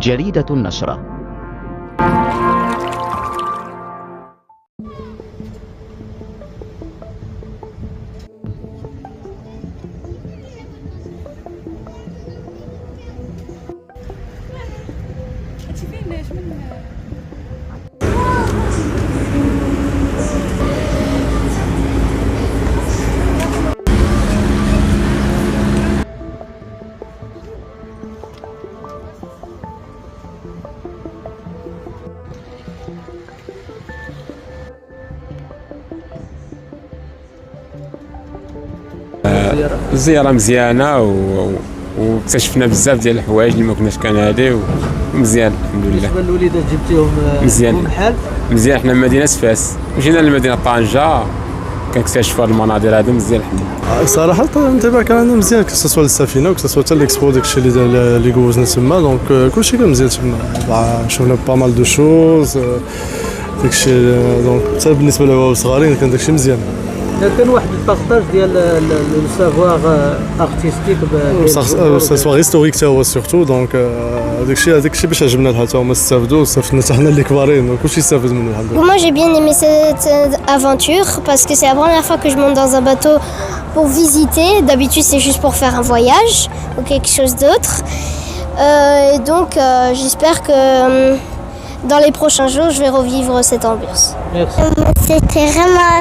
جريدة النشرة. الزيارة مزيانة واكتشفنا بزاف ديال الحوايج اللي ما كناش كنعرفو ومزيان الحمد لله. بالنسبة للوليدات جبتيهم مزيان بحال؟ مزيان، حنا مدينة فاس مشينا لمدينة طنجة كنكتشفوا هاد المناظر هادو مزيان الحمد لله. صراحة الانطباع كان عندنا مزيان كسوا السفينة وكسوا حتى ليكسبو داكشي اللي دوزنا تما، دونك كلشي كان مزيان تما، شفنا با مال دو شوز داكشي، دونك حتى بالنسبة للعوام الصغارين كان داكشي مزيان. كان واحد البارطاج ديال السافوار ارتستيك سافوار هيستوريك تا هو سورتو، دونك داكشي باش عجبنا الحال تا هما استافدوا واستفدنا حتى حنا اللي كبارين وكلشي استافد منه الحمد لله. Moi j'ai bien aimé cette aventure parce que c'est la première fois que je monte dans un bateau pour visiter. D'habitude c'est juste pour faire un voyage ou quelque chose d'autre. Et donc j'espère que dans les prochains jours je vais revivre cette ambiance. Merci. C'était vraiment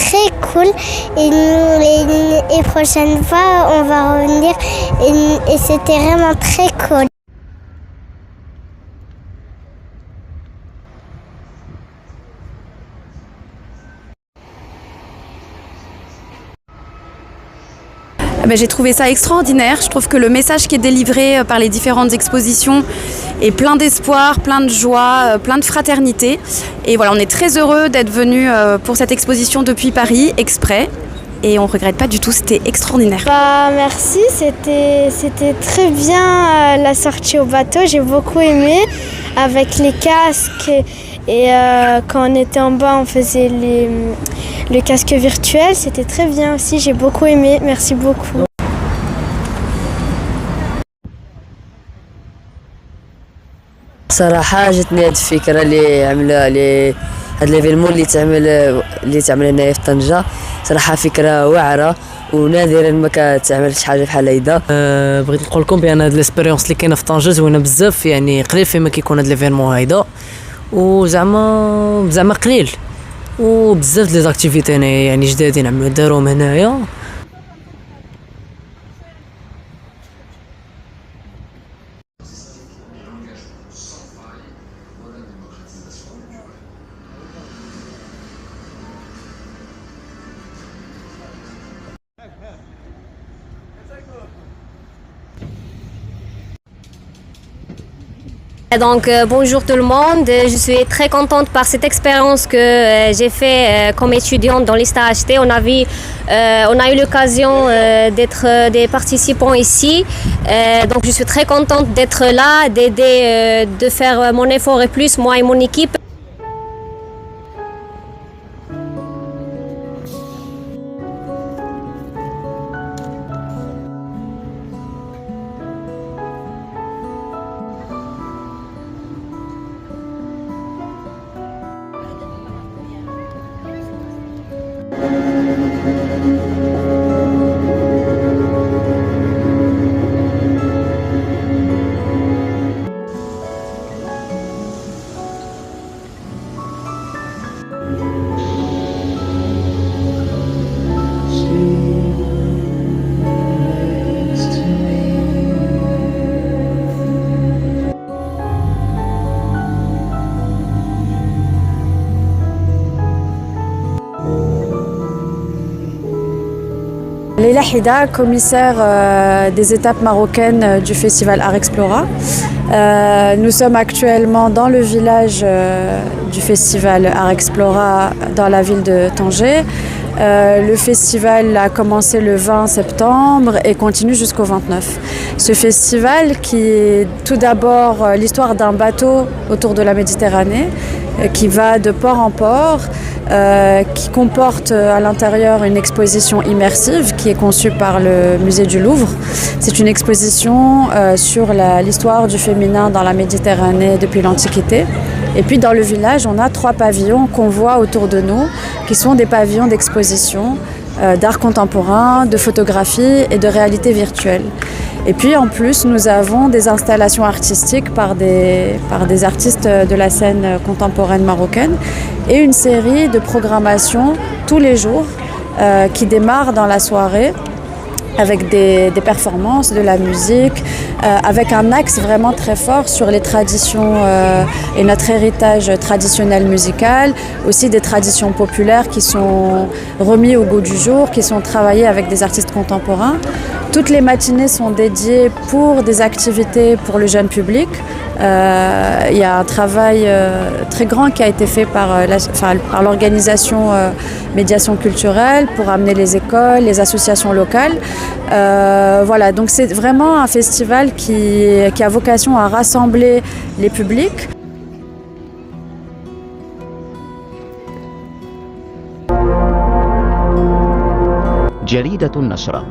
très cool et prochaine fois on va revenir et c'était vraiment très cool. J'ai trouvé ça extraordinaire. Je trouve que le message qui est délivré par les différentes expositions est plein d'espoir, plein de joie, plein de fraternité. Et voilà, on est très heureux d'être venus pour cette exposition depuis Paris, exprès. Et on ne regrette pas du tout, c'était extraordinaire. Merci, c'était très bien la sortie au bateau. J'ai beaucoup aimé avec les casques. Et quand on était en bas, on faisait le casque virtuel. C'était très bien aussi, j'ai beaucoup aimé. Merci beaucoup. صراحة جاتني هاد الفكرة اللي عملها هاد ليفينمون اللي تعمل هنايا في طنجة، صراحة فكرة واعرة ونادرا ما كتعملش حاجة بحال هيدا. بغيت نقول لكم بان هاد ليسبيريونس اللي كاينه في طنجة زوينة بزاف، يعني قليل فيما كيكون هاد ليفينمون هيدا، وزعما قليل وبزاف لي زاكتيفيتي هنايا يعني جدادين داروهم هنايا. Donc bonjour tout le monde, je suis très contente par cette expérience que j'ai fait comme étudiante dans l'ISTA HT. On a eu l'occasion d'être des participants ici, donc je suis très contente d'être là, d'aider, de faire mon effort et plus moi et mon équipe. Leila Hida, commissaire des étapes marocaines du festival Art Explora. Nous sommes actuellement dans le village du festival Art Explora dans la ville de Tanger. Le festival a commencé le 20 septembre et continue jusqu'au 29. Ce festival qui est tout d'abord l'histoire d'un bateau autour de la Méditerranée qui va de port en port, qui comporte à l'intérieur une exposition immersive qui est conçue par le musée du Louvre. C'est une exposition sur l'histoire du féminin dans la Méditerranée depuis l'Antiquité. Et puis dans le village, on a 3 pavillons qu'on voit autour de nous, qui sont des pavillons d'exposition, d'art contemporain, de photographie et de réalité virtuelle. Et puis en plus, nous avons des installations artistiques par des artistes de la scène contemporaine marocaine et une série de programmations tous les jours qui démarrent dans la soirée avec des performances, de la musique, avec un axe vraiment très fort sur les traditions et notre héritage traditionnel musical, aussi des traditions populaires qui sont remis au goût du jour, qui sont travaillées avec des artistes contemporains. Toutes les matinées sont dédiées pour des activités pour le jeune public. Il y a un travail très grand qui a été fait par l'organisation Médiation culturelle pour amener les écoles, les associations locales. Voilà, donc c'est vraiment un festival qui a vocation à rassembler les publics. جريدة النشرة